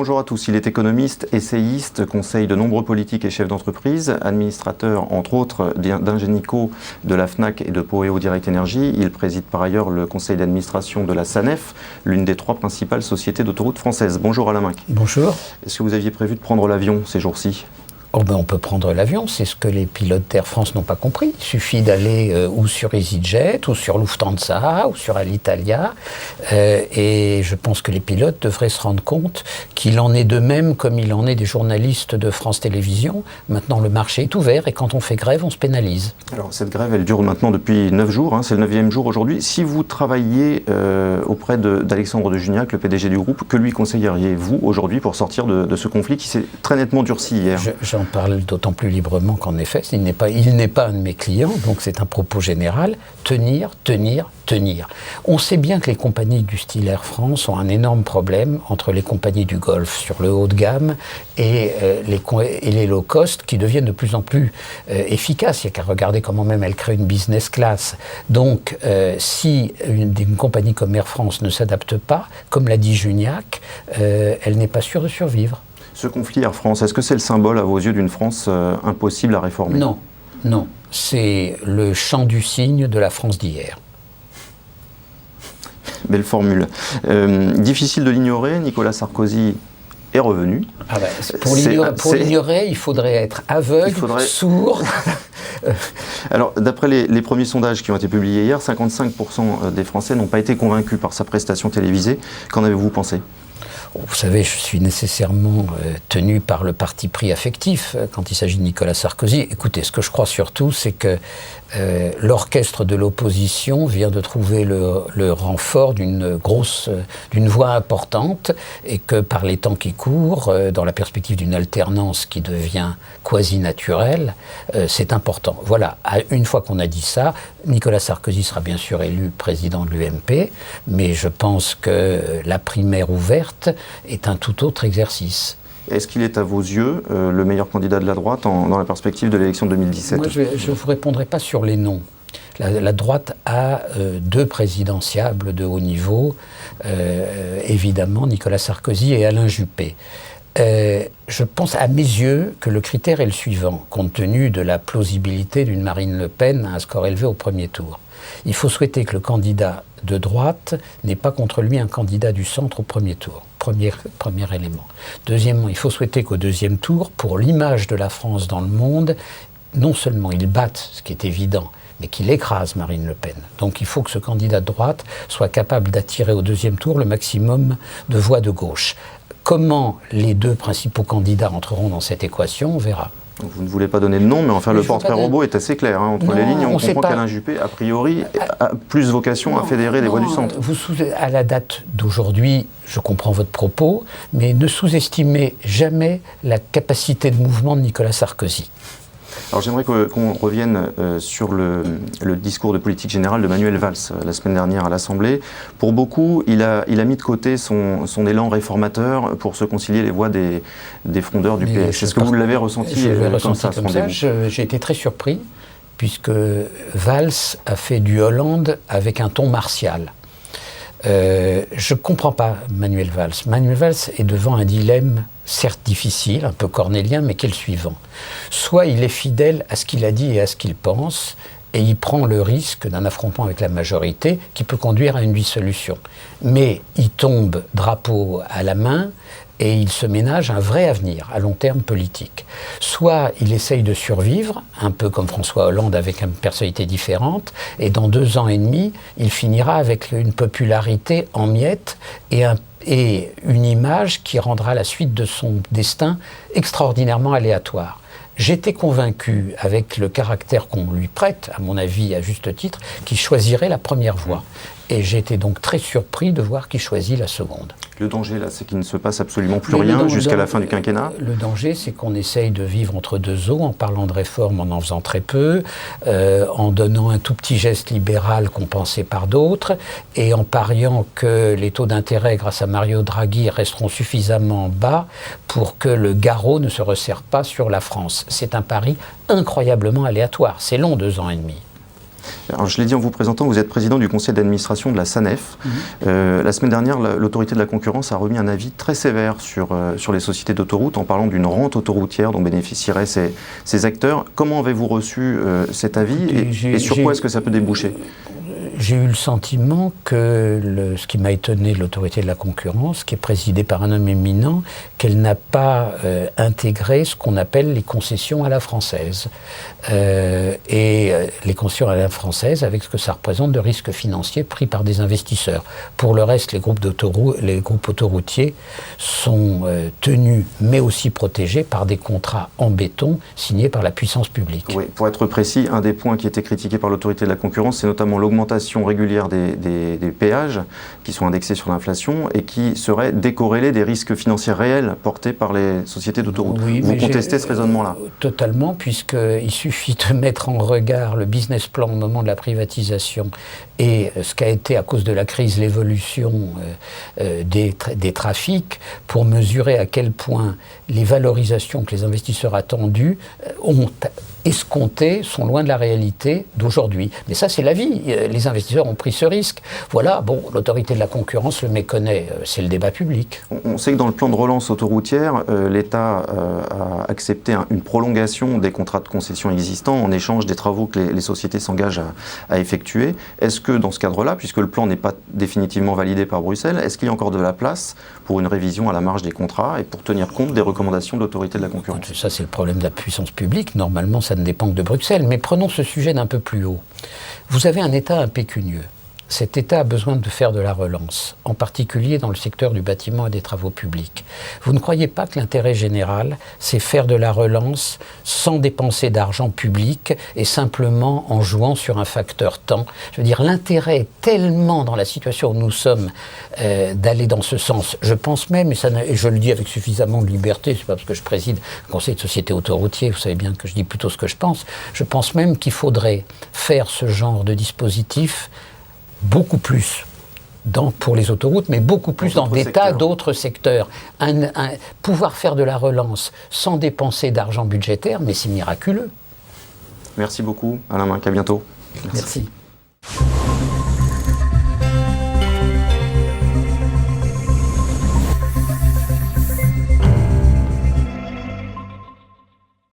Bonjour à tous, il est économiste, essayiste, conseille de nombreux politiques et chefs d'entreprise, administrateur entre autres d'Ingenico, de la FNAC et de Poweo Direct Energy. Il préside par ailleurs le conseil d'administration de la SANEF, l'une des 3 principales sociétés d'autoroutes françaises. Bonjour Alain Minc. Bonjour. Est-ce que vous aviez prévu de prendre l'avion ces jours-ci ? On peut prendre l'avion, c'est ce que les pilotes d'Air France n'ont pas compris. Il suffit d'aller ou sur EasyJet, ou sur Lufthansa, ou sur Alitalia. Et je pense que les pilotes devraient se rendre compte qu'il en est de même comme il en est des journalistes de France Télévisions. Maintenant, le marché est ouvert et quand on fait grève, on se pénalise. Alors, cette grève, elle dure maintenant depuis 9 jours, c'est le 9e jour aujourd'hui. Si vous travailliez auprès d'Alexandre de Juniac, le PDG du groupe, que lui conseilleriez-vous aujourd'hui pour sortir de ce conflit qui s'est très nettement durci hier ? J'en parle d'autant plus librement qu'en effet, il n'est pas un de mes clients, donc c'est un propos général. Tenir. On sait bien que les compagnies du style Air France ont un énorme problème entre les compagnies du Golfe sur le haut de gamme et les low cost qui deviennent de plus en plus efficaces. Il n'y a qu'à regarder comment même elles créent une business class. Donc, si une compagnie comme Air France ne s'adapte pas, comme l'a dit Juniac, elle n'est pas sûre de survivre. Ce conflit Air France, est-ce que c'est le symbole à vos yeux d'une France impossible à réformer ? Non. C'est le chant du cygne de la France d'hier. Belle formule. Difficile de l'ignorer, Nicolas Sarkozy est revenu. Pour l'ignorer, il faudrait être aveugle, sourd. Alors, d'après les premiers sondages qui ont été publiés hier, 55% des Français n'ont pas été convaincus par sa prestation télévisée. Qu'en avez-vous pensé ? Vous savez, je suis nécessairement tenu par le parti pris affectif quand il s'agit de Nicolas Sarkozy. Écoutez, ce que je crois surtout, c'est que l'orchestre de l'opposition vient de trouver le renfort d'une voix importante et que par les temps qui courent, dans la perspective d'une alternance qui devient quasi naturelle, c'est important. Voilà, une fois qu'on a dit ça, Nicolas Sarkozy sera bien sûr élu président de l'UMP, mais je pense que la primaire ouverte est un tout autre exercice. Est-ce qu'il est à vos yeux le meilleur candidat de la droite dans la perspective de l'élection de 2017 ? Moi, je ne vous répondrai pas sur les noms. La droite a 2 présidentiables de haut niveau, évidemment Nicolas Sarkozy et Alain Juppé. Je pense à mes yeux que le critère est le suivant, compte tenu de la plausibilité d'une Marine Le Pen à un score élevé au premier tour. Il faut souhaiter que le candidat de droite n'ait pas contre lui un candidat du centre au premier tour. Premier élément. Deuxièmement, il faut souhaiter qu'au deuxième tour, pour l'image de la France dans le monde, non seulement il batte, ce qui est évident, mais qu'il écrase Marine Le Pen. Donc il faut que ce candidat de droite soit capable d'attirer au deuxième tour le maximum de voix de gauche. Comment les 2 principaux candidats entreront dans cette équation, on verra. Vous ne voulez pas donner de nom, mais enfin le portrait robot est assez clair. Entre les lignes, on comprend qu'Alain Juppé, a priori, a plus vocation à fédérer les voix du centre. À la date d'aujourd'hui, je comprends votre propos, mais ne sous-estimez jamais la capacité de mouvement de Nicolas Sarkozy. Alors j'aimerais qu'on revienne sur le discours de politique générale de Manuel Valls la semaine dernière à l'Assemblée. Pour beaucoup, il a mis de côté son élan réformateur pour se concilier les voix des frondeurs du PS. Est-ce que vous l'avez ressenti comme ça, ce rendez-vous ? J'ai été très surpris, puisque Valls a fait du Hollande avec un ton martial. Je ne comprends pas Manuel Valls. Manuel Valls est devant un dilemme, certes difficile, un peu cornélien, mais qui est le suivant. Soit il est fidèle à ce qu'il a dit et à ce qu'il pense, et il prend le risque d'un affrontement avec la majorité qui peut conduire à une dissolution. Mais il tombe drapeau à la main et il se ménage un vrai avenir à long terme politique. Soit il essaye de survivre, un peu comme François Hollande avec une personnalité différente, et dans 2 ans et demi, il finira avec une popularité en miettes et une image qui rendra la suite de son destin extraordinairement aléatoire. J'étais convaincu, avec le caractère qu'on lui prête, à mon avis à juste titre, qu'il choisirait la première voie. Et j'ai été donc très surpris de voir qu'il choisit la seconde. Le danger, là, c'est qu'il ne se passe absolument plus rien jusqu'à la fin du quinquennat. Le danger, c'est qu'on essaye de vivre entre 2 eaux, en parlant de réforme, en faisant très peu, en donnant un tout petit geste libéral compensé par d'autres, et en pariant que les taux d'intérêt, grâce à Mario Draghi, resteront suffisamment bas pour que le garrot ne se resserre pas sur la France. C'est un pari incroyablement aléatoire. C'est long, 2 ans et demi. Alors, je l'ai dit en vous présentant, vous êtes président du conseil d'administration de la SANEF. La semaine dernière, l'autorité de la concurrence a remis un avis très sévère sur les sociétés d'autoroutes en parlant d'une rente autoroutière dont bénéficieraient ces acteurs. Comment avez-vous reçu cet avis et sur quoi est-ce que ça peut déboucher ? J'ai eu le sentiment que ce qui m'a étonné de l'autorité de la concurrence, qui est présidée par un homme éminent, qu'elle n'a pas intégré ce qu'on appelle les concessions à la française. Les concessions à la française avec ce que ça représente de risques financiers pris par des investisseurs. Pour le reste, les groupes autoroutiers sont tenus, mais aussi protégés par des contrats en béton signés par la puissance publique. Oui, pour être précis, un des points qui était critiqué par l'autorité de la concurrence, c'est notamment l'augmentation régulière des péages qui sont indexés sur l'inflation et qui seraient décorrélés des risques financiers réels portés par les sociétés d'autoroutes. Oui, vous contestez ce raisonnement-là ? Totalement, puisqu'il suffit de mettre en regard le business plan au moment de la privatisation et ce qu'a été, à cause de la crise, l'évolution des trafics pour mesurer à quel point les valorisations que les investisseurs attendus ont escomptés sont loin de la réalité d'aujourd'hui. Mais ça, c'est la vie. Les investisseurs ont pris ce risque. Voilà, bon, l'autorité de la concurrence le méconnaît. C'est le débat public. On sait que dans le plan de relance autoroutière, l'État a accepté une prolongation des contrats de concession existants en échange des travaux que les sociétés s'engagent à effectuer. Est-ce que dans ce cadre-là, puisque le plan n'est pas définitivement validé par Bruxelles, est-ce qu'il y a encore de la place pour une révision à la marge des contrats et pour tenir compte des recommandations de l'autorité de la concurrence ? Ça, c'est le problème de la puissance publique. Normalement, ça ne dépend que de Bruxelles. Mais prenons ce sujet d'un peu plus haut. Vous avez un État impécunieux. Cet État a besoin de faire de la relance, en particulier dans le secteur du bâtiment et des travaux publics. Vous ne croyez pas que l'intérêt général, c'est faire de la relance sans dépenser d'argent public et simplement en jouant sur un facteur temps ? Je veux dire, l'intérêt est tellement dans la situation où nous sommes d'aller dans ce sens. Je pense même, et je le dis avec suffisamment de liberté, c'est pas parce que je préside le conseil de société autoroutier, vous savez bien que je dis plutôt ce que je pense même qu'il faudrait faire ce genre de dispositif beaucoup plus pour les autoroutes, mais beaucoup plus dans des tas d'autres secteurs. Pouvoir faire de la relance sans dépenser d'argent budgétaire, mais c'est miraculeux. Merci beaucoup, Alain Minc, à bientôt. Merci.